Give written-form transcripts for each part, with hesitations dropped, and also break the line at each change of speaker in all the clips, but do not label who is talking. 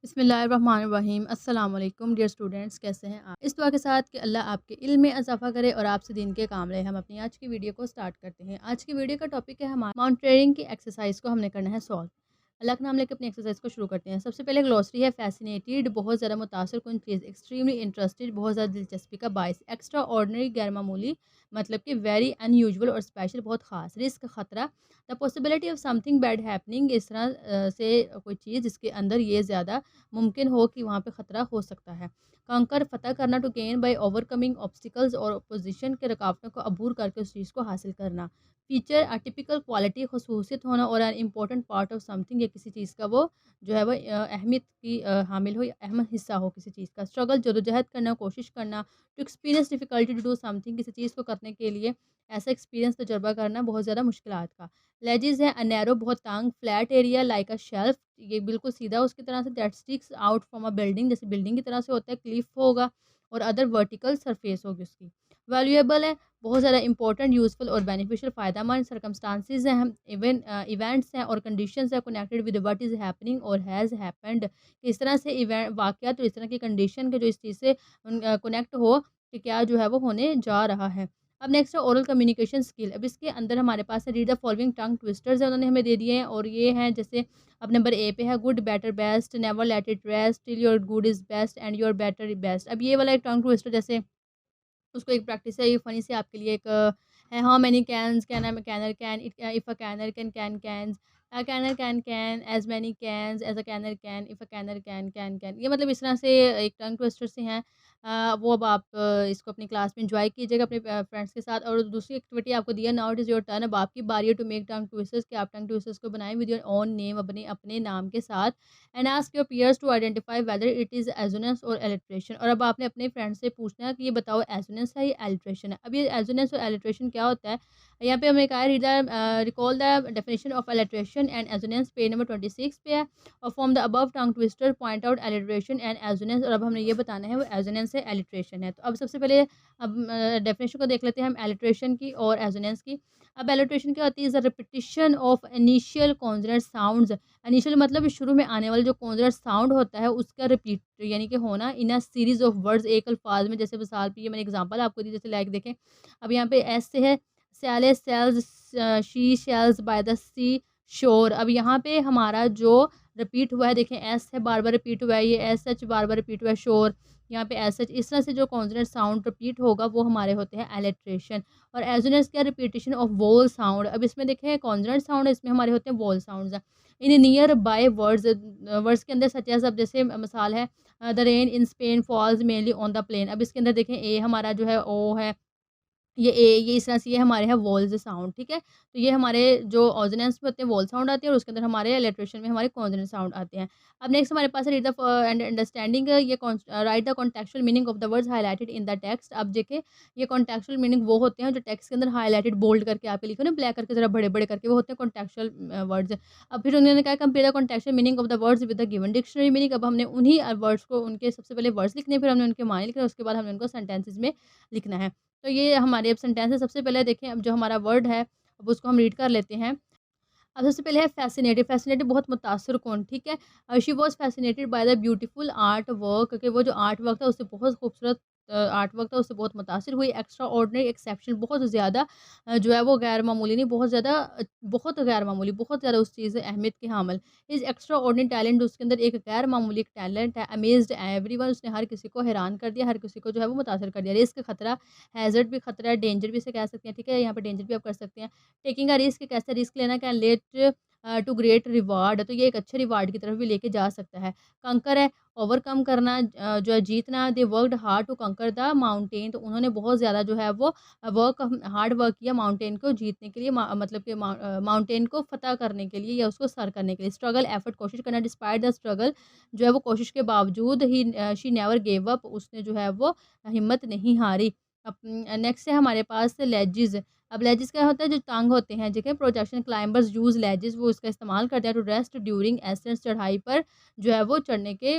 बिस्मिल्लाहिर्रहमानिर्रहीम। अस्सलाम वालेकुम डियर स्टूडेंट्स, कैसे हैं आप? इस दुआ के साथ कि अल्लाह आपके इल्म में इजाफ़ा करे और आपसे दिन के काम ले, हम अपनी आज की वीडियो को स्टार्ट करते हैं। आज की वीडियो का टॉपिक है हमारा माउंटेनियरिंग की एक्सरसाइज को हमने करना है सॉल्व। अल्लाह का नाम लेकर अपनी एक्सरसाइज को शुरू करते हैं। सबसे पहले ग्लॉसरी है फैसिनेटेड, बहुत ज़्यादा मुतासिर कुन चीज़, एक्सट्रीमली इंटरेस्टेड, बहुत ज़्यादा दिलचस्पी का बायस, एक्स्ट्रा ऑर्डिनरी गैर मामूली मतलब कि वेरी अनयूजुअल और स्पेशल बहुत ख़ास, रिस्क खतरा, the possibility of something bad happening, इस तरह से कोई चीज़ जिसके अंदर ये ज़्यादा मुमकिन हो कि वहाँ पे ख़तरा हो सकता है। कंकर फ़तह करना, to gain by overcoming obstacles और अपोजिशन के रुकावटों को अबूर करके उस चीज़ को हासिल करना। फीचर अटिपिकल क्वालिटी, ख़ुसूसियत होना और an important part of something, या किसी चीज़ का वो जो है वो अहमियत की हामिल हो या अहम हिस्सा हो किसी चीज़ का। स्ट्रगल, जदोजहद करना, कोशिश करना। To experience difficulty to do something, किसी चीज़ को करने के लिए ऐसा एक्सपीरियंस तजुर्बा करना बहुत ज़्यादा मुश्किलात का। लेजिज़ है अनैरो, बहुत तंग, फ्लैट एरिया लाइक अ शेल्फ, ये बिल्कुल सीधा उसकी तरह से, that sticks out from a building, जैसे बिल्डिंग की तरह से होता है, क्लिफ होगा और अदर वर्टिकल सरफेस होगी उसकी। वैल्यूएबल है, बहुत ज़्यादा इंपॉर्टेंट, यूज़फुल और बेनिफिशियल, फ़ायदेमंद। सर्कमस्टांसेस हैं, हम इवेंट्स हैं और कंडीशंस हैं connected with what is happening और हैज़ हैपेंड, इस तरह से इवेंट वाक़यात और इस तरह की कंडीशन के जो इस चीज़ से कनेक्ट हो कि क्या जो है वो होने जा रहा है। अब नेक्स्ट है ओरल कम्युनिकेशन स्किल। अब इसके अंदर हमारे पास है read the following tongue twisters है, उन्होंने हमें दे दिए हैं और ये हैं जैसे अब नंबर ए पे है good, better, best, never let it rest, till your good is best and your better is best. अब ये वाला एक टंग ट्विस्टर, जैसे उसको एक प्रैक्टिस है, ये फ़नी से आपके लिए एक है, how many cans can a canner can it, if a canner can cans, a canner can as many cans as a canner can, if a canner can. ये मतलब इस तरह से एक टंग ट्विस्टर से हैं। वो अब आप इसको अपनी क्लास में एन्जॉय कीजिएगा अपने फ्रेंड्स के साथ। और दूसरी एक्टिविटी आपको दिया, now it is your turn, अब आपकी बारी है टू मेक टंग ट्विस्टर्स, कि आप टंग ट्विस्टर्स को बनाएँ विद योर ओन नेम, अपने अपने नाम के साथ, and ask your peers to identify whether it is assonance और एलिट्रेशन। और अब आपने अपने फ्रेंड से पूछना है कि ये बताओ एज़ोनेंस है या एलिट्रेशन है। अब ये एज़ोनेंस और एलिट्रेशन क्या होता है? यहाँ पे हमें कहा है read the recall the definition of alliteration and assonance, page number 26 पे है। और from the above tongue twister point out alliteration and assonance, और अब हमने ये बताना है वो एज़ोनेंस है एलिट्रेशन है। तो अब सबसे पहले अब डेफिनिशन को देख लेते हैं हम एलिट्रेशन की और एज़ोनेंस की। अब एलिट्रेशन क्या होती है? Is the repetition of initial consonant sounds, initial मतलब शुरू में आने वाला जो कॉन्सोनेंट साउंड होता है उसका रिपीट यानी कि होना इन अ सीरीज़ ऑफ वर्ड्स, एक अल्फाज में। जैसे मिसाल पे ये मैंने एग्जांपल आपको दी, जैसे लाइक देखें, अब यहाँ पे एस से है Sally sells, she shells by the sea shore. अब यहाँ पे हमारा जो रिपीट हुआ है, देखें एस है बार बार रिपीट हुआ है, ये एस एच बार बार रिपीट हुआ है, शोर यहाँ पे एस एच, इस तरह से जो कॉन्सोनेंट साउंड रिपीट होगा वो हमारे होते हैं एलिट्रेशन। और एजोनेंस क्या? Repetition of vowel sound. अब इसमें देखें कॉन्सोनेंट साउंड है, इसमें हमारे होते हैं vowel sounds. In nearby words, words के अंदर सच एज़, अब जैसे मिसाल है the rain in Spain falls mainly on the plain. अब इसके अंदर देखें ए हमारा जो है, ओ है, ये इस तरह से ये हमारे हैं वॉल्स साउंड, ठीक है? तो ये हमारे जो ऑज़नेंस में होते हैं वॉल साउंड आते हैं और उसके अंदर हमारे लिटरेशन में हमारे कॉन्सोनेंट साउंड आते हैं। अब नेक्स्ट हमारे पास है रीड द एंड अंडरस्टैंडिंग, ये write the contextual meaning of the words highlighted in the text. अब देखिए ये कॉन्टेक्चुअल मीनिंग वो होते हैं जो टेक्स्ट के अंदर हाइलाइटेड बोल्ड करके आपके लिखे ना, ब्लैक करके ज़रा बड़े-बड़े करके, वो होते हैं कॉन्टेक्चुअल वर्ड्स। अब फिर उन्होंने कहा compare the contextual meaning of the words with the given dictionary meaning. अब हमने उन्हीं वर्ड्स को, उनके सबसे पहले वर्ड्स लिखने हैं, फिर हमने उनके मायने लिखने हैं, उसके बाद हमने उनको सेंटेंसेस में लिखना है। तो ये हमारे अब सेंटेंस है। सबसे पहले देखें, अब जो हमारा वर्ड है अब उसको हम रीड कर लेते हैं। अब सबसे पहले है फैसिनेटेड। फैसिनेटेड बहुत मुतासिर कौन, ठीक है? She was fascinated by the beautiful art work, कि वो जो आर्ट वर्क था उससे बहुत खूबसूरत आर्ट वर्क था, उससे बहुत मुतासिर हुई। एक्स्ट्रा ऑर्डिनरी, एक्सेप्शनल, बहुत ज़्यादा जो है वो गैर मामूली नहीं, बहुत ज़्यादा बहुत गैर मामूली, बहुत ज़्यादा उस चीज़ अहमियत की हामिल। इज़ एक्स्ट्रा ऑर्डिनरी टैलेंट, उसके अंदर एक गैर मामूली एक टैलेंट है। अमेज़्ड एवरीवन, उसने हर किसी को हैरान कर दिया, हर किसी को जो है वो मुतासिर कर दिया। रिस्क खतरा, हैज़र्ड भी खतरा है, डेंजर भी इसे कह सकते हैं, ठीक है? यहाँ पे डेंजर भी आप कर सकते हैं। टेकिंग अ रिस्क, कैसे रिस्क लेना, can lead to great reward, तो ये एक अच्छे रिवार्ड की तरफ भी लेके जा सकता है। कंकर है ओवरकम करना, जो है जीतना। दे वर्कड हार्ड टू कंकर द माउंटेन, तो उन्होंने बहुत ज़्यादा जो है वो वर्क हार्ड वर्क किया माउंटेन को जीतने के लिए, मतलब कि माउंटेन को फ़तह करने के लिए या उसको सर करने के लिए। स्ट्रगल एफर्ट, कोशिश करना। डिस्पाइट द स्ट्रगल, जो है वो कोशिश के बावजूद ही शी नेवर गेव अप, उसने जो है वो हिम्मत नहीं हारी। नेक्स्ट है हमारे पास लेजिज़। अब लेजिस क्या होता है? जो टांग होते हैं, ठीक है? प्रोजेक्शन क्लाइंबर्स यूज़ लेजिस, वो इसका इस्तेमाल करते हैं टू रेस्ट ड्यूरिंग एसेंस, चढ़ाई पर जो है वो चढ़ने के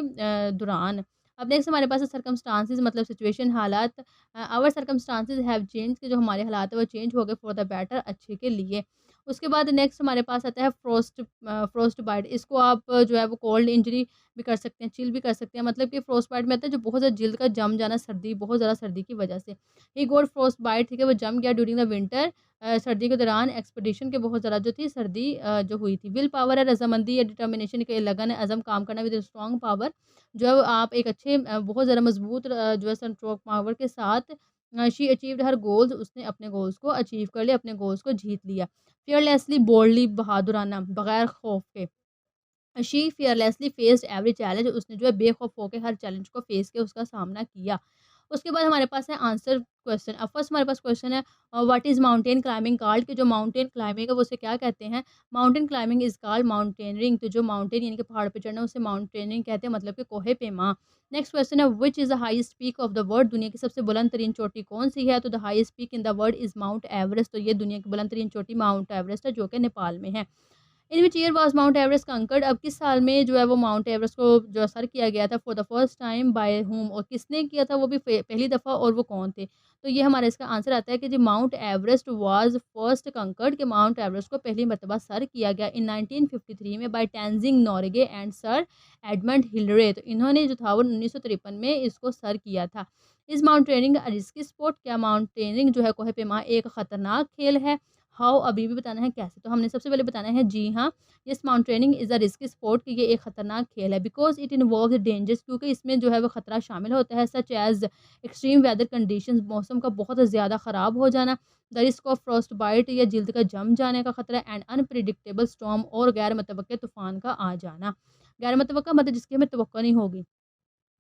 दौरान। अब नेक्स्ट हमारे पास है सर्कमस्टांसेस, मतलब सिचुएशन, हालात। आवर सर्कमस्टांसेस हैव चेंज, के जो हमारे हालात है वो चेंज हो गए फॉर द बेटर, अच्छे के लिए। उसके बाद नेक्स्ट हमारे पास आता है फ्रोस्ट बाइट। इसको आप जो है वो कोल्ड इंजरी भी कर सकते हैं, चिल भी कर सकते हैं। मतलब कि फ्रोस्ट बाइट में आता है जो बहुत ज़्यादा जिल्द का जम जाना, सर्दी, बहुत ज़्यादा सर्दी की वजह से। ही गॉट फ्रोस्ट बाइट, ठीक है, वो जम गया ड्यूरिंग द विंटर, सर्दी के दौरान एक्सपीडिशन के बहुत ज़्यादा जो थी सर्दी जो हुई थी। विल पावर है रज़ामंदी या डिटर्मिनेशन की लगन है, अज़म काम करना विद स्ट्रॉन्ग पावर। जो है आप एक अच्छे बहुत ज़्यादा मज़बूत जो है स्ट्रोक पावर के साथ शी अचीव्ड हर गोल्स, उसने अपने गोल्स को अचीव कर लिया, अपने गोल्स को जीत लिया। फियरलेसली बोल्डली बहादुराना, बगैर खौफ के। She fearlessly faced every challenge, उसने जो है बेखौफ होके हर चैलेंज को फेस किया, उसका सामना किया। उसके बाद हमारे पास है आंसर क्वेश्चन। अब फर्स्ट हमारे पास क्वेश्चन है what is mountain climbing called, कि जो माउंटेन क्लाइंबिंग है वो उसे क्या कहते हैं। Mountain climbing is called mountaineering, तो जो माउंटेन यानी कि पहाड़ पे चढ़ना उसे माउंटेनियरिंग कहते हैं, मतलब कि कोहे पैमा। नेक्स्ट क्वेश्चन है which is the highest peak of the world, दुनिया की सबसे बुलंद तरीन चोटी कौन सी है। तो the highest peak in the world is mount Everest, तो ये दुनिया की बुलंद तरीन चोटी माउंट एवरेस्ट है, जो कि नेपाल में है। In which year was Mount Everest conquered, अब किस साल में जो है वो माउंट एवरेस्ट को जो सर किया गया था for the first time by whom, और किसने किया था वो भी पहली दफ़ा, और वो कौन थे। तो ये हमारा इसका आंसर आता है कि जी Mount Everest was first conquered, के माउंट एवरेस्ट को पहली मरतबा सर किया गया इन 1953 में by Tenzing Norgay and sir Edmund Hillary. तो इन्होंने जो था वो 1953 में इसको सर किया था। इस माउंटेनियरिंग रिस्की स्पोर्ट, क्या माउंटेनियरिंग जो है कोहे पैमा एक खतरनाक खेल है। हाउ, अभी भी बताना है कैसे, तो हमने सबसे पहले बताना है जी हाँ, yes mountaineering is a risky sport, कि ये एक खतरनाक खेल है। बिकॉज़ इट इन्वॉल्व्स डेंजर्स, क्योंकि इसमें जो है वो खतरा शामिल होता है। Such as extreme weather conditions, मौसम का बहुत ज़्यादा ख़राब हो जाना। The risk of frostbite, या जिल्द का जम जाने का खतरा। एंड अनप्रिडिक्टेबल स्टॉर्म, और गैर मुतवक्के तूफ़ान का आ जाना। गैर मुतवक्का मतलब जिसकी हमें तवक्को नहीं होगी।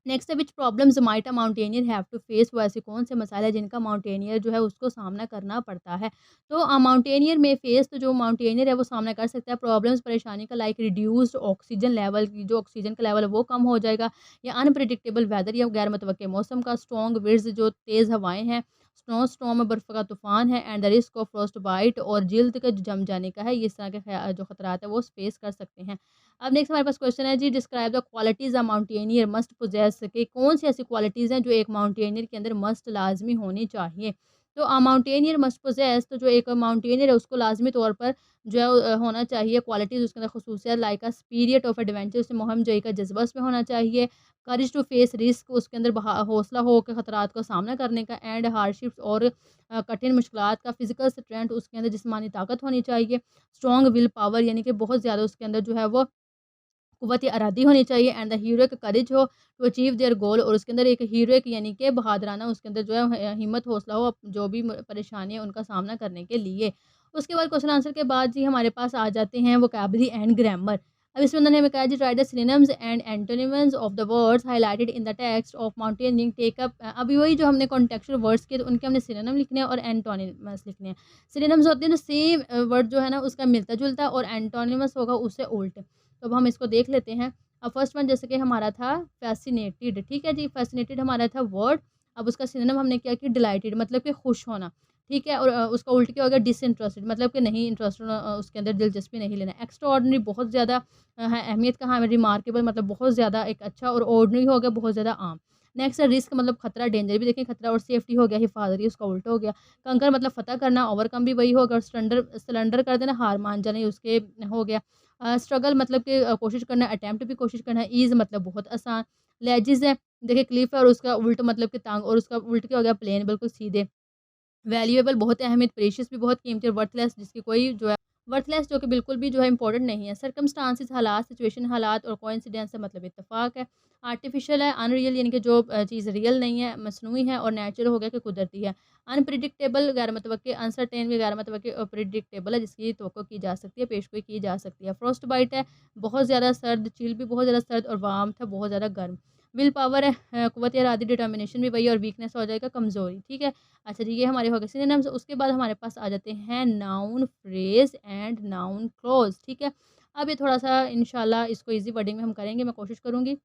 नेक्स्ट है which problems might a mountaineer have to face, वो ऐसे कौन से मसाइल है जिनका माउंटेनियर जो है उसको सामना करना पड़ता है। तो माउंटेनियर में फेस, तो जो माउंटेनियर है वो सामना कर सकता है प्रॉब्लम्स, परेशानी का, लाइक रिड्यूस्ड ऑक्सीजन लेवल, की जो ऑक्सीजन का लेवल है वो कम हो जाएगा। या अनप्रिडिक्टेबल वेदर, या गैर मुतवक्के मौसम का। स्ट्रॉन्ग विंड्स, जो तेज़ हवाएं हैं। स्नो स्टॉर्म, बर्फ़ का तूफान है। And the risk of frostbite, और जिल्द का जो जम जाने का है, ये इस तरह के जो खतरात है वो फेस कर सकते हैं। अब नेक्स्ट हमारे पास क्वेश्चन है जी describe the qualities a mountaineer must possess, कि कौन सी ऐसी क्वालिटीज़ हैं जो एक माउंटेनियर के अंदर मस्ट लाजमी होनी चाहिए। तो माउंटेनियर मस्ट पोजेस, तो जो एक माउंटेनियर है उसको लाजमी तौर पर जो है होना चाहिए क्वालिटीज़, उसके अंदर खसूसियत, like a spirit of adventure, उससे मुहिम जोई का जज्बा उसमें होना चाहिए। करेज टू फेस रिस्क, उसके अंदर हौसला हो के खतरात को सामना करने का। एंड हार्डशिप्स, और कठिन मुश्किलात का। फिजिकल स्ट्रेंथ, उसके अंदर जिस्मानी ताकत होनी चाहिए। स्ट्रॉन्ग विल पावर, यानी कि बहुत ज़्यादा उसके अंदर जो है वो कुव्वत इरादी होनी चाहिए। एंड द हीरोइक करेज हो टू अचीव देयर गोल, और उसके अंदर एक हीरोइक यानी कि बहादुराना उसके अंदर जो है हिम्मत हौसला हो जो भी परेशानी है उनका सामना करने के लिए। उसके बाद क्वेश्चन आंसर के बाद जी हमारे पास आ जाते हैं वोकैबुलरी एंड ग्रामर। अब इसमें उन्होंने हमें कहा जी write the synonyms and antonyms of the words highlighted in the text of mountaineering take up. अभी वही जो हमने कॉन्टेक्चुअल वर्ड्स के, तो उनके हमने सिनोनिम लिखने हैं और एंटोनिम्स लिखने हैं। सिनोनिम्स होते हैं जो सेम वर्ड जो है ना उसका मिलता जुलता, और एंटोनिमस होगा उससे उल्ट। तो अब हम इसको देख लेते हैं। अब फर्स्ट वन जैसे कि हमारा था फ़ैसिनेटेड, ठीक है जी, फ़ैसिनेटेड हमारा था वर्ड। अब उसका सिनोनिम हमने क्या किया डिलाइटेड, मतलब कि खुश होना, ठीक है। और उसका उल्ट क्या हो गया डिसइंटरेस्टेड, मतलब कि नहीं इंटरेस्टेड, उसके अंदर दिलचस्पी नहीं लेना। एक्स्ट्राऑर्डिनरी बहुत ज़्यादा है अहमियत का, हाँ रिमार्केबल मतलब बहुत ज़्यादा एक अच्छा, और ऑर्डिनरी हो गया बहुत ज़्यादा आम। नेक्स्ट है रिस्क, मतलब खतरा, डेंजर भी देखें खतरा, और सेफ्टी हो गया हिफाजती, उसका उल्टा हो गया। कंकर मतलब फतह करना, ओवरकम भी वही होगा, और सरेंडर कर देना, हार मान जाना, ये उसके हो गया। स्ट्रगल मतलब कि कोशिश करना, अटेम्प्ट भी कोशिश करना। ईज़ मतलब बहुत आसान। लेजिज़ है, देखिए क्लिफ़ है और उसका उल्ट मतलब कि तंग, और उसका उल्ट क्या हो गया प्लेन, बिल्कुल सीधे। वैल्यूएबल बहुत अहमियत, प्रेशियस भी बहुत कीमती, और वर्थलेस जिसकी कोई जो है वर्थलेस जो कि बिल्कुल भी जो है इंपॉर्टेंट नहीं है। सर्कमस्टांसेस हालात, सिचुएशन हालात, और कोइंसिडेंस है मतलब इत्तेफाक है। आर्टिफिशियल है, अनरियल यानी कि जो चीज़ रियल नहीं है, मसनूई है, और नेचुरल हो गया कि कुदरती है। अनप्रिडिक्टेबल गैर मतवक्के, अनसर्टेन भी गैर मतवक्के, और प्रिडिक्टेबल है जिसकी तवक्को की जा सकती है, पेशगोई की जा सकती है। फ्रॉस्ट बाइट है बहुत ज़्यादा सर्द, चिल भी बहुत ज़्यादा सर्द, और वार्म था बहुत ज़्यादा गर्म। विल पावर है कुव्वत इरादी, डिटर्मिनेशन भी वही, और वीकनेस हो जाएगा कमज़ोरी, ठीक है। अच्छा जी, ये हमारे हो गए सिनोनिम्स। उसके बाद हमारे पास आ जाते हैं noun phrase and noun clause, ठीक है। अब ये थोड़ा-सा इंशाल्लाह इसको ईज़ी वर्डिंग में हम करेंगे, मैं कोशिश करूँगी।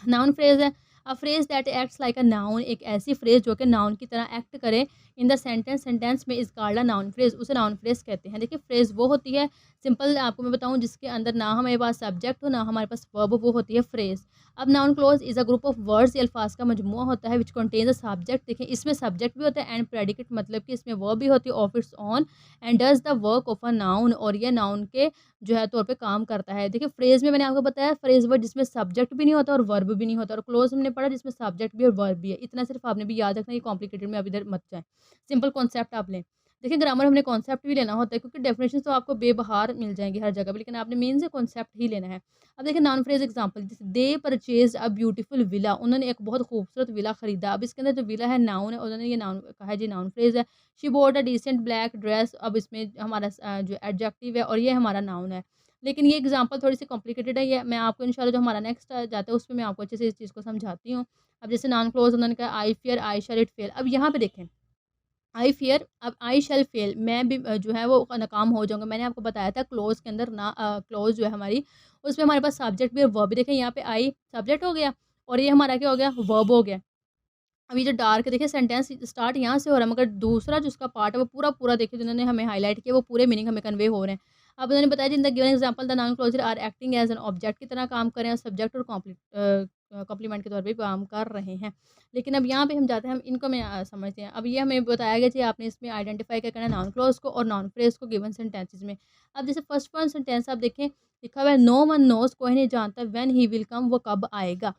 नाउन फ्रेज़ है, a phrase that acts like a noun, एक ऐसी फ्रेज जो कि नाउन की तरह एक्ट करे इन द सेंटेंस, सेंटेंस में is called a noun phrase, उसे नाउन फ्रेज कहते हैं। देखिए फ्रेज वो होती है, सिंपल आपको मैं बताऊँ, जिसके अंदर ना हमारे पास सब्जेक्ट हो ना हमारे पास वर्ब, वो होती है फ्रेज। अब noun clause is a group of words, ये अल्फाज का मजमुआ होता है विच कंटेन्स अ सब्जेक्ट। देखिए इसमें सब्जेक्ट भी होता है एंड प्रेडिकेट, मतलब कि इसमें वर्ब भी होती है of its on, and does the work of a noun, और ये नाउन के जो है तौर पे काम करता है। देखिए फ्रेज में मैंने आपको बताया फ्रेज वर्ड जिसमें सब्जेक्ट भी नहीं होता और वर्ब भी नहीं होता, और क्लोज हमने पढ़ा जिसमें सब्जेक्ट भी और वर्ब भी है। इतना सिर्फ आपने भी याद रखना, ये कॉम्प्लिकेटेड में अब इधर मत जाए, सिंपल कॉन्सेप्ट आप लें। देखिए ग्रामर हमने कॉन्सेप्ट भी लेना होता है, क्योंकि डेफिनेशन तो आपको बेबहार मिल जाएंगी हर जगह पे, लेकिन आपने मेन से कॉन्सेप्ट ही लेना है। अब देखिए नाउन फ्रेज एग्जांपल, जैसे दे परचेज अ ब्यूटीफुल विला, उन्होंने एक बहुत खूबसूरत विला खरीदा। अब इसके अंदर जो विला है नाउन है, उन्होंने ये नाउन कहा है जी, नाउन फ्रेज है। She bought a decent black dress, अब इसमें हमारा जो एडजेक्टिव है और ये हमारा नाउन है। लेकिन ये एग्जांपल थोड़ी सी कॉम्प्लिकेटेड है, ये मैं आपको इंशाल्लाह जो हमारा नेक्स्ट जाता है उसमें मैं आपको अच्छे से इस चीज़ को समझाती हूँ। अब जैसे नाउन क्लोज उन्होंने कहा I fear I shall it fail. अब यहाँ पे देखें आई फ़ियर, अब आई शैल फ़ेल, मैं भी जो है वो नाकाम हो जाऊँगा। मैंने आपको बताया था क्लोज़ के अंदर ना क्लोज़ जो है हमारी, उसमें हमारे पास सब्जेक्ट भी और वर्ब भी। देखें यहाँ पे आई सब्जेक्ट हो गया और ये हमारा क्या हो गया, वर्ब हो गया। अब ये जो डार्क देखिए सेंटेंस स्टार्ट यहाँ से हो रहा है, मगर दूसरा जो उसका पार्ट है वो पूरा देखिए जिन्होंने हमें हाइलाइट किया वो पूरे मीनिंग हमें कन्वे हो रहे हैं। अब उन्होंने बताया जी in the given example the noun clause are acting as an object की तरह काम कर रहे हैं, सब्जेक्ट और कॉम्प्लीमेंट के तौर पे काम कर रहे हैं। लेकिन अब यहाँ पे हम जाते हैं, हम इनको में समझते हैं। अब ये हमें बताया गया जी आपने इसमें आइडेंटिफाई क्या करना है, नाउन क्लोज को और नाउन फ्रेज को गिवन सेंटेंसेस में। अब जैसे फर्स्ट वन सेंटेंस आप देखें, लिखा हुआ है नो वन नोज, कोई नहीं जानता व्हेन ही विल कम, वो कब आएगा।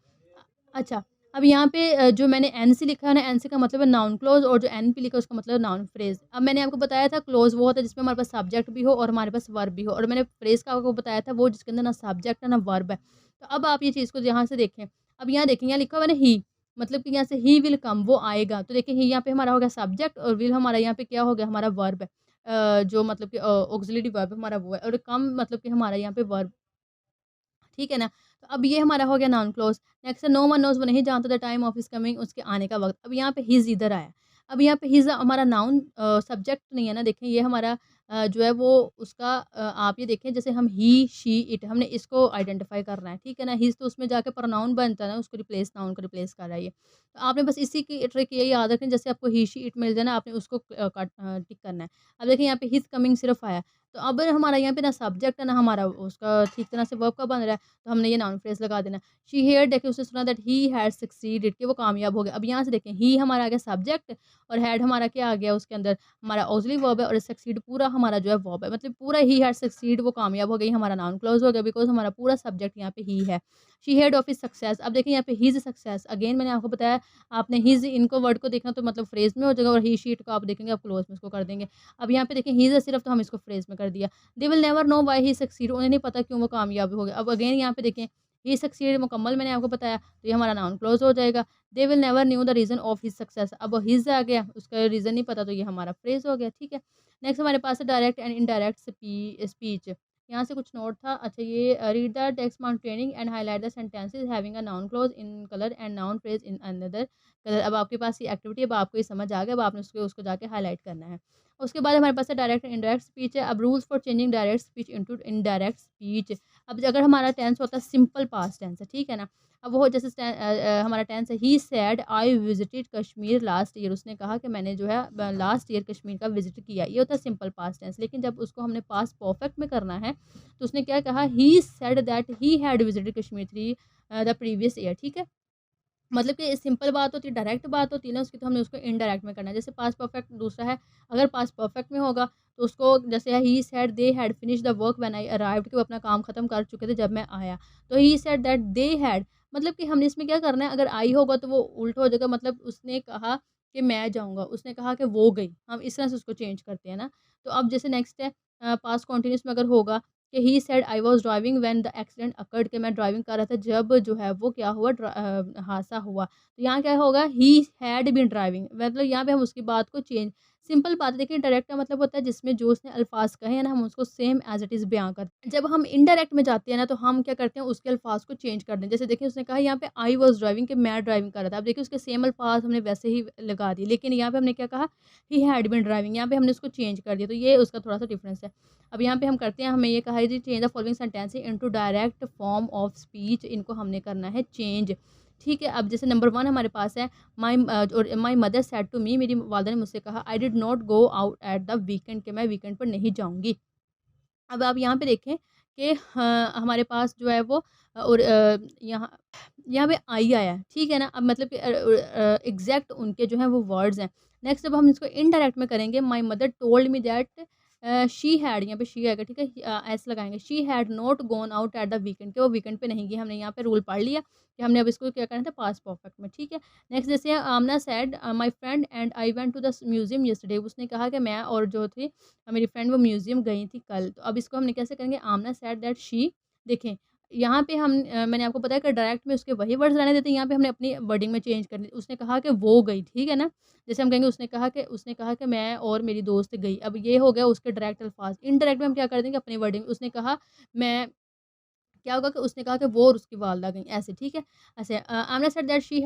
अच्छा, अब यहाँ पे जो मैंने एनसी लिखा है ना, एनसी का मतलब है नाउन क्लोज, और जो एनपी लिखा है उसका मतलब है नाउन फ्रेज। अब मैंने आपको बताया था क्लोज वो होता है जिसमें हमारे पास सब्जेक्ट भी हो और हमारे पास वर्ब भी हो, और मैंने फ्रेज का आपको बताया था वो जिसके अंदर ना सब्जेक्ट है ना वर्ब है। तो अब आप ये चीज़ को यहाँ से देखें, अब यहाँ देखें, यहाँ लिखा हुआ है ना ही, मतलब कि यहाँ से ही विल कम, वो आएगा। तो देखिए ही यहाँ पे हमारा हो गया सब्जेक्ट और विल हमारा यहाँ पे क्या हो गया, हमारा वर्ब है। जो मतलब कि ऑक्सिलरी वर्ब हमारा वो है, और कम मतलब कि हमारा यहाँ पे वर्ब, ठीक है ना? तो अब ये हमारा हो गया नाउन क्लॉज़। नेक्स्ट है नो वन नोज़, वो नहीं जानता the time of his coming, उसके आने का वक़्त। अब यहाँ पे हिज़ इधर आया। अब यहाँ पे हिज़ हमारा नाउन सब्जेक्ट नहीं है ना, देखें ये हमारा जो है वो उसका आप ये देखें जैसे हम ही, शी, इट, हमने इसको आइडेंटिफ़ाई करना है, ठीक है ना? हिज़ तो उसमें जाके प्रोनाउन बनता है ना, उसको रिप्लेस नाउन को रिप्लेस कर रहा है ये। तो आपने बस इसी की ट्रिक ये याद रखनी, जैसे आपको ही, शी, इट मिल जाए ना, आपने उसको टिक करना है। अब देखिए यहाँ पे हिज़ कमिंग सिर्फ़ आया। तो अब हमारा यहाँ पे ना सब्जेक्ट है ना हमारा उसका ठीक तरह से वर्ब का बन रहा है। तो हमने ये नाउन फ्रेज़ लगा देना। शी हियर्ड, देखिए उसने सुना दैट ही हैड सक्सीडेड, कि वो कामयाब हो गया। अब यहाँ से देखें ही हमारा आ गया सब्जेक्ट और हैड हमारा क्या आ गया उसके अंदर, हमारा ऑक्सिलरी वर्ब है, और सक्सीड पूरा हमारा जो है वर्ब है। मतलब पूरा ही हैड सक्सीड, वो कामयाब हो गई, हमारा नाउन क्लोज़ हो गया बिकॉज़ हमारा पूरा सब्जेक्ट यहाँ पे ही है। शी हेard ऑफ हिज सक्सेस, अब देखिए यहाँ पे हिज सक्सेस, अगेन मैंने आपको बताया आपने हिज इनको वर्ड को देखना तो मतलब फ्रेज़ में हो जाएगा, और ही शीट को आप देखेंगे आप क्लोज़ में इसको कर देंगे। अब यहाँ पे देखिए हिज है सिर्फ़, तो हम इसको फ्रेज़ में कर दिया। They will never know why he succeed, उन्हें नहीं पता क्यों वो कामयाब हो गए। अब अगेन यहाँ पे देखें ही सक्सीड मुकम्मल मैंने आपको बताया, तो ये हमारा नाउन क्लोज़ हो जाएगा। They will never knew the reason of his success, अब हिज आ गया, उसका रीज़न नहीं पता, तो ये हमारा फ्रेज़ हो गया, ठीक है। नेक्स्ट हमारे पास है डायरेक्ट एंड इनडायरेक्ट स्पीच। यहाँ से कुछ नोट था, अच्छा ये read the text mount training and highlight the sentences having a noun close in colour and noun phrase in another colour. अब आपके पास ये एक्टिविटी, अब आपको ये समझ आ गया, अब आपने उसको जाके हाईलाइट करना है। उसके बाद हमारे पास है डायरेक्ट एंड इनडायरेक्ट स्पीच है। अब rules for changing direct speech into indirect speech. अब अगर हमारा टेंस होता है सिंपल पास्ट टेंस है, ठीक है ना। अब वो जैसे हमारा टेंस है he said I visited Kashmir last year, उसने कहा कि मैंने जो है लास्ट ईयर कश्मीर का विजिट किया, ये होता है सिंपल पास्ट टेंस। लेकिन जब उसको हमने पास्ट परफेक्ट में करना है तो उसने क्या कहा, he said that he had visited Kashmir three the previous year, ठीक है। मतलब कि सिंपल बात होती है, डायरेक्ट बात होती है ना उसकी, तो हमने उसको इनडायरेक्ट में करना है। जैसे पास्ट परफेक्ट दूसरा है, अगर पास्ट परफेक्ट में होगा तो उसको जैसे he said they had finish the work when I arrived, कि वो अपना काम खत्म कर चुके थे जब मैं आया। तो he said that they had, मतलब कि हमने इसमें क्या करना है, अगर आई होगा तो वो उल्टा हो जाएगा, मतलब उसने कहा कि मैं जाऊँगा, उसने कहा कि वो गई। हम इस तरह से उसको चेंज करते हैं ना। तो अब जैसे नेक्स्ट है पास्ट कंटीन्यूअस में अगर होगा कि he said I was driving when the accident occurred, कि मैं ड्राइविंग कर रहा था जब जो है वो क्या हुआ, हादसा हुआ। तो यहाँ क्या होगा, ही हैड बीन ड्राइविंग, मतलब यहाँ पे हम उसकी बात को चेंज, सिंपल बात है। देखिए डायरेक्ट का मतलब होता है जिसमें जो उसने अल्फाज कहे हैं ना हम उसको सेम एज इट इज़ बयां करते हैं। जब हम इनडायरेक्ट में जाते हैं ना तो हम क्या करते हैं, उसके अल्फाज को चेंज कर दें। जैसे देखिए उसने कहा यहाँ पे आई वॉज ड्राइविंग, कि मैं ड्राइविंग कर रहा था। अब देखिए उसके सेम अल्फाज हमने वैसे ही लगा दिए, लेकिन यहाँ पे हमने क्या कहा, ही हैड बीन ड्राइविंग, यहाँ पे हमने उसको चेंज कर दिया। तो ये उसका थोड़ा सा डिफरेंस है। अब यहाँ पे हम करते हैं, हमें ये कहा है जी change the following sentence into direct form of speech, इनको हमने करना है चेंज, ठीक है, अब जैसे नंबर 1 हमारे पास है my mother said to me, मेरी वालिदा ने मुझसे कहा, I did not go out at the weekend, कि मैं वीकेंड पर नहीं जाऊँगी। अब आप यहाँ पे देखें कि हमारे पास जो है वो और यहाँ यहाँ पे आई आया है, ठीक है ना? अब मतलब कि एग्ज़ैक्ट उनके जो हैं वो वर्ड्स हैं। नेक्स्ट जब हम इसको इनडायरेक्ट में करेंगे, my mother told me that she had, यहाँ पे शी आएगा, ठीक है? एस लगाएँगे, she had not gone out at the weekend, कि वो वीकेंड पे नहीं गई। हमने यहाँ पे रूल पढ़ लिया कि हमने अब इसको क्या करना था, पास्ट परफेक्ट में, ठीक है? नेक्स्ट जैसे Amna said my friend and I went to the museum yesterday, उसने कहा कि मैं और जो थी मेरी फ्रेंड वो म्यूज़ियम गई थी कल। तो अब इसको हमने कैसे करेंगे, आमना सेड दैट शी, देखें यहाँ पे मैंने आपको बताया कि डायरेक्ट में उसके वही वर्ड्स रहने देते हैं, यहाँ पे हमने अपनी वर्डिंग में चेंज करनी। उसने कहा कि वो गई, ठीक है ना? जैसे हम कहेंगे उसने कहा कि मैं और मेरी दोस्त गई। अब ये हो गया उसके डायरेक्ट अल्फाज। इनडायरेक्ट में हम क्या कर देंगे, अपनी वर्डिंग, उसने कहा मैं, क्या होगा कि उसने कहा कि वो और उसकी वालदा गईं, ऐसे, ठीक है? ऐसे Amna said that she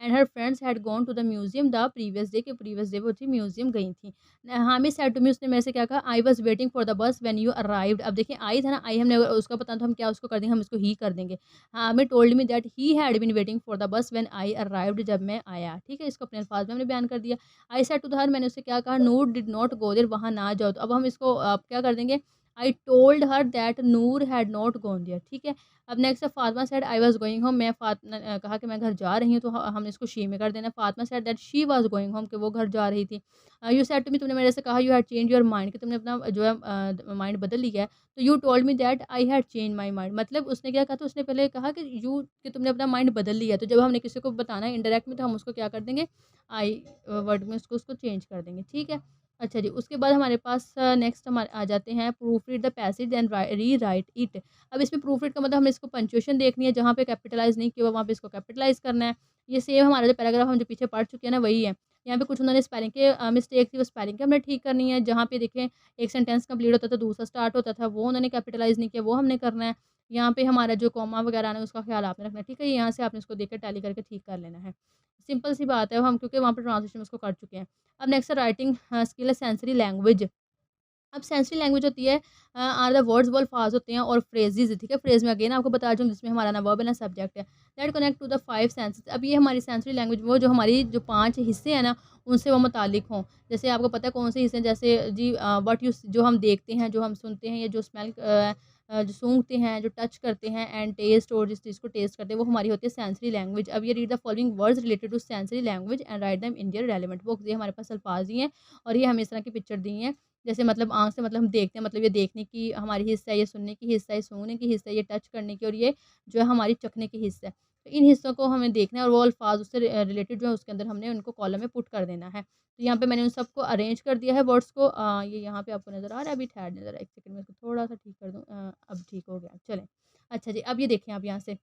and her friends had gone to the museum the previous day, कि प्रीवियस डे वो थी म्यूज़ियम गई थी। हामिद सेड टू मी, उसने मेरे से क्या कहा, I was waiting for the bus when you arrived. अब देखिए आई था ना, आई हमने उसका पता तो हम क्या उसको कर देंगे, हम इसको ही कर देंगे। Hamid told me that he had been waiting for the bus when I arrived, जब मैं आया, ठीक है? इसको अपने अल्फाज में हमने बयान कर दिया। आई सेड टू द हर, मैंने उससे क्या कहा, नूर डिड नॉट गो देयर, वहाँ ना जाओ। तो अब हम इसको क्या कर देंगे, I told her that Noor had not gone there, ठीक है? अब नेक्स्ट है Fatima said I was going home, कहा कि मैं घर जा रही हूँ, तो हमने इसको शी में कर देना। Fatima said that she was going home, कि वो घर जा रही थी। यू सेड टू मी, तुमने मेरे से कहा, you had change your mind, कि तुमने अपना जो है माइंड बदल लिया है। तो you told me that I had change my mind, मतलब उसने क्या कहा था, उसने पहले कहा कि तुमने अपना माइंड बदल लिया। तो जब हमने किसी को बताना है इनडायरेक्ट में, तो हम उसको क्या कर देंगे, आई वर्ड में उसको चेंज कर देंगे, ठीक है? अच्छा जी, उसके बाद हमारे पास नेक्स्ट हमारे आ जाते हैं, proof read the passage and rewrite it. अब इसमें प्रूफ रीड का मतलब हमें इसको पंक्चुएशन देखनी है, जहाँ पे कैपिटलाइज़ नहीं किया हुआ वहाँ पे इसको कैपिटलाइज़ करना है। ये सेम हमारा जो पैराग्राफ हम जो पीछे पढ़ चुके हैं ना, वही है। यहाँ पे कुछ उन्होंने स्पेलिंग के मिस्टेक थी, वो स्पेलिंग की हमने ठीक करनी है। जहाँ पे देखें एक सेंटेंस कंप्लीट होता था, दूसरा स्टार्ट होता था, वो उन्होंने कैपिटलाइज़ नहीं किया, वो हमने करना है। यहाँ पे हमारा जो कॉमा वगैरह है उसका ख़्याल आपने रखना है, ठीक है? यहाँ से आपने इसको देख के टैली करके ठीक कर लेना है। सिंपल सी बात है, हम क्योंकि वहाँ पे ट्रांसलेशन उसको कर चुके हैं। अब नेक्स्ट है राइटिंग स्किल है सेंसरी लैंग्वेज। अब सेंसरी लैंग्वेज होती है आर द वर्ड्स वो अल्फाज होते हैं और फ्रेजेज़, ठीक है? फ्रेज़ में अगेन आपको बता दूँ जिसमें हमारा ना वर्ब है ना सब्जेक्ट है। That connect to the 5 senses. अब ये हमारी सेंसरी लैंग्वेज वो जो हमारी जो 5 हिस्से हैं ना, उनसे वो मुताल्लिक हों। जैसे आपको पता है कौन से हिस्से हैं, जैसे जी व्हाट यू जो हम देखते हैं, जो हम सुनते हैं, या जो स्मेल जो सूंघते हैं, जो टच करते हैं, एंड टेस्ट और जिस चीज़ को टेस्ट करते हैं, वो हमारी होती है सेंसरी लैंग्वेज। अब ये read the following words related to sensory language and write them in their relevant books. ये हमारे पास अल्फाज ही हैं और ये हमें इस तरह की पिक्चर दी हैं। जैसे मतलब आँख से मतलब हम देखते हैं, मतलब ये देखने की हमारी हिस्सा है, ये सुनने की हिस्सा है, ये सूँघने की हिस्सा है, ये टच करने की, और ये जो है हमारी चखने की हिस्सा है। तो इन हिस्सों को हमें देखना है और वो अल्फ़ाज़ उससे रिलेटेड जो है उसके अंदर हमने उनको कॉलम में पुट कर देना है। तो यहाँ पे मैंने उन सबको अरेंज कर दिया है वर्ड्स को। ये यहाँ पे आपको नज़र आ रहा है, अभी ठहर जाइए ज़रा 1 सेकंड में इसको थोड़ा-सा ठीक कर दूँ। अब ठीक हो गया, चलें। अच्छा जी, अब ये देखें आप यहाँ से।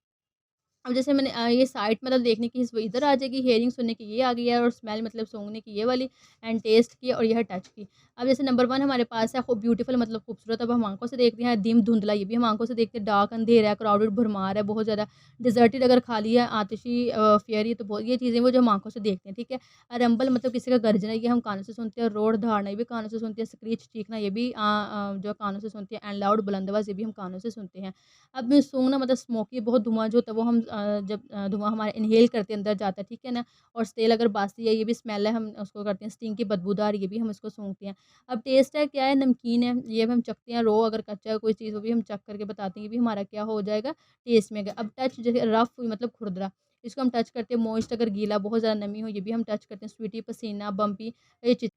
अब जैसे मैंने ये साइट मतलब देखने की वो इधर आ जाएगी, हियरिंग सुनने की ये आ गई है, और स्मेल मतलब सूँघने की ये वाली, एंड टेस्ट की, और यह है टच की। अब जैसे नंबर 1 हमारे पास है खूब ब्यूटीफुल मतलब खूबसूरत, अब हम आँखों से देखते हैं। डिम धुंधला, ये भी हम आँखों से देखते हैं। डार्क अंधेरा है, क्राउडेड भरमार है बहुत ज़्यादा। डिज़र्टेड अगर खाली है, आतिशी फेयरी, तो बहुत ये चीज़ें वो जो हम आँखों से देखते हैं, ठीक है। रंबल मतलब किसी का गर्जना, ये हम कानों से सुनते हैं। रोड दहाड़ना, ये भी कानों से सुनते हैं। स्क्रीच चीखना, ये भी जो कानों से सुनते हैं। एंड लाउड बुलंद आवाज़, ये भी हम कानों से सुनते हैं। अब सूँघना मतलब स्मोकी, बहुत धुआँ जो होता है वो हम जब धुआँ हमारा इन्हेल करते अंदर जाता है, ठीक है ना? और स्टेल अगर बासी है, ये भी स्मेल है, हम उसको करते हैं। स्टिंग की बदबूदार, ये भी हम इसको सूँघते हैं। अब टेस्ट है क्या है, नमकीन है, ये भी हम चखते हैं। रो अगर कच्चा है कोई चीज़, वो भी हम चख करके बताते हैं, ये भी हमारा क्या हो जाएगा, टेस्ट में गया। अब टच जैसे रफ़ मतलब खुरदरा, इसको हम टच करते हैं। मॉइस्ट अगर गीला, बहुत ज़्यादा नमी हो, ये भी हम टच करते हैं। स्वीटी पसीना, बम्पी, ये चीज़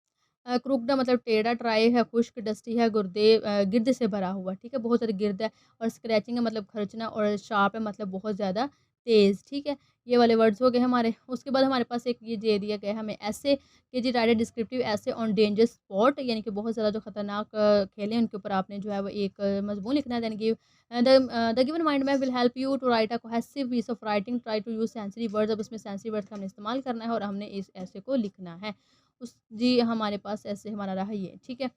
क्रूक्ड मतलब टेढ़ा, ट्राई है, खुश्क, डस्टी है, गिर्द से भरा हुआ, ठीक है? बहुत ज़्यादा गिर्द है। और स्क्रैचिंग है मतलब खर्चना, और शार्प है मतलब बहुत ज़्यादा तेज़, ठीक है? ये वाले वर्ड्स हो गए हमारे। उसके बाद हमारे पास एक ये दे दिया गया है हमें ऐसे, कि जी राइट अ डिस्क्रिप्टिव ऐसे ऑन डेंजर स्पॉट, यानी कि बहुत ज़्यादा जो खतरनाक खेल हैं उनके ऊपर आपने जो है वो एक मज़मून लिखना है। Then give the given mind map will help you to write a cohesive piece of writing, try to use sensory words. अब इसमें सेंसरी वर्ड्स का हमने इस्तेमाल करना है और हमने इस ऐसे को लिखना है। जी हमारे पास ऐसे हमारा रहा ये, ठीक है।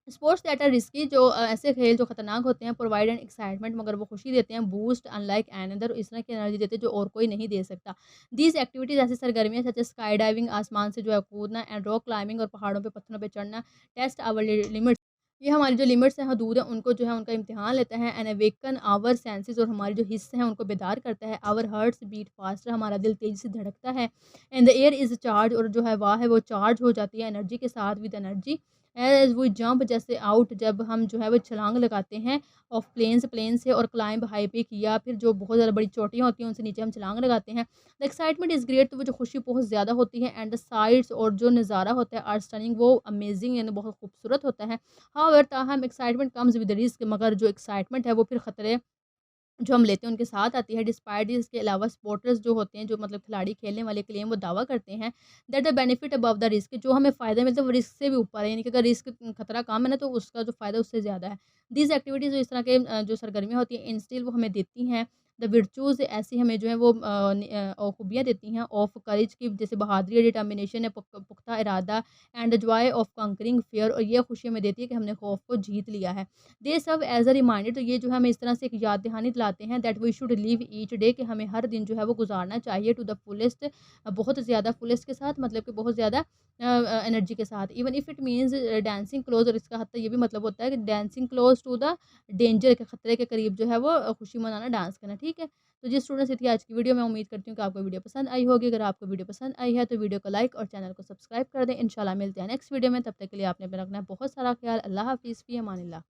स्पोर्ट्स दैट आर रिस्की, जो ऐसे खेल जो खतरनाक होते हैं। प्रोवाइड एन एक्साइटमेंट, मगर वो खुशी देते हैं। बूस्ट अनलाइक अनदर, इस तरह की एनर्जी देते हैं जो और कोई नहीं दे सकता। दीज एक्टिविटीज़ ऐसी सरगर्मियाँ जैसे स्काई डाइविंग, आसमान से जो है कूदना, एंड रॉक क्लाइंबिंग, और पहाड़ों पे पत्थरों पे चढ़ना। टेस्ट आवर लिमिट्स, ये हमारी जो लिमिट्स हैं, हदूद हैं, उनको जो है उनका इम्तिहान लेता है एंड अवेकन आवर सेंसेस और हमारे जो हिस्से हैं उनको बेदार करता है। आवर हार्ट्स बीट फास्टर, हमारा दिल तेज़ी से धड़कता है। And the air is charge और जो हवा है वो चार्ज हो जाती है एनर्जी के साथ with energy. As we jump, जैसे आउट, जब हम जो है वो छलांग लगाते हैं ऑफ प्लेन्स, प्लेन से, और क्लाइंब हाई पे किया, फिर जो बहुत ज़्यादा बड़ी चोटियाँ होती हैं उनसे नीचे हम छलांग लगाते हैं। द एक्साइटमेंट इज़ ग्रेट, तो वो जो खुशी बहुत ज़्यादा होती है। एंड द साइट्स, और जो नज़ारा होता है, आर स्टनिंग, वो अमेजिंग यानी बहुत खूबसूरत होता है। हाउएवर, ताहम एक्साइटमेंट कम्स विद रिस्क, मगर जो एक्साइटमेंट है वो फिर खतरे जो हम लेते हैं उनके साथ आती है। डिस्पाइट इसके अलावा स्पोर्टर्स जो होते हैं, जो मतलब खिलाड़ी खेलने वाले क्लेम वो दावा करते हैं that the benefit above the risk, जो हमें फ़ायदा मिलता है वो रिस्क से भी ऊपर है, यानी कि अगर रिस्क खतरा कम है ना तो उसका जो फ़ायदा उससे ज़्यादा है। दीज एक्टिविटीज़, जो इस तरह के जो सरगर्मियाँ होती हैं, इंस्टिल, वो हमें देती हैं द विर्चूज़, ऐसी हमें जो है वो खूबियाँ देती हैं ऑफ करेज की, जैसे बहादुरी, डिटर्मिनेशन है, पुख्ता इरादा, and the Joy of concurring fear, और ये खुशी हमें देती है कि हमने खौफ को जीत लिया है। दे सर्व एज़ अ रिमाइंडर, तो ये जो है हमें इस तरह से एक याद दहानी दिलाते हैं that we should live each day, कि हमें हर दिन जो है वो गुजारना चाहिए टू द फुलेस्ट, बहुत ज़्यादा फुलेस्ट के साथ, मतलब कि बहुत ज़्यादा एनर्जी के साथ। Even if it means dancing close, और इसका हत्ता ये भी मतलब होता है कि dancing close to the danger, के खतरे के करीब जो है वो खुशी मनाना, डांस करना, ठीक है। तो जी स्टूडेंट्स, ये थी आज की वीडियो। मैं उम्मीद करती हूँ कि आपको वीडियो पसंद आई होगी। अगर आपको वीडियो पसंद आई है तो वीडियो को लाइक और चैनल को सब्सक्राइब कर दें। इंशाल्लाह मिलते हैं नेक्स्ट वीडियो में, तब तक के लिए आपने अपना रखना है बहुत सारा ख्याल। अल्लाह हाफिज़, फ़ी अमानिल्लाह।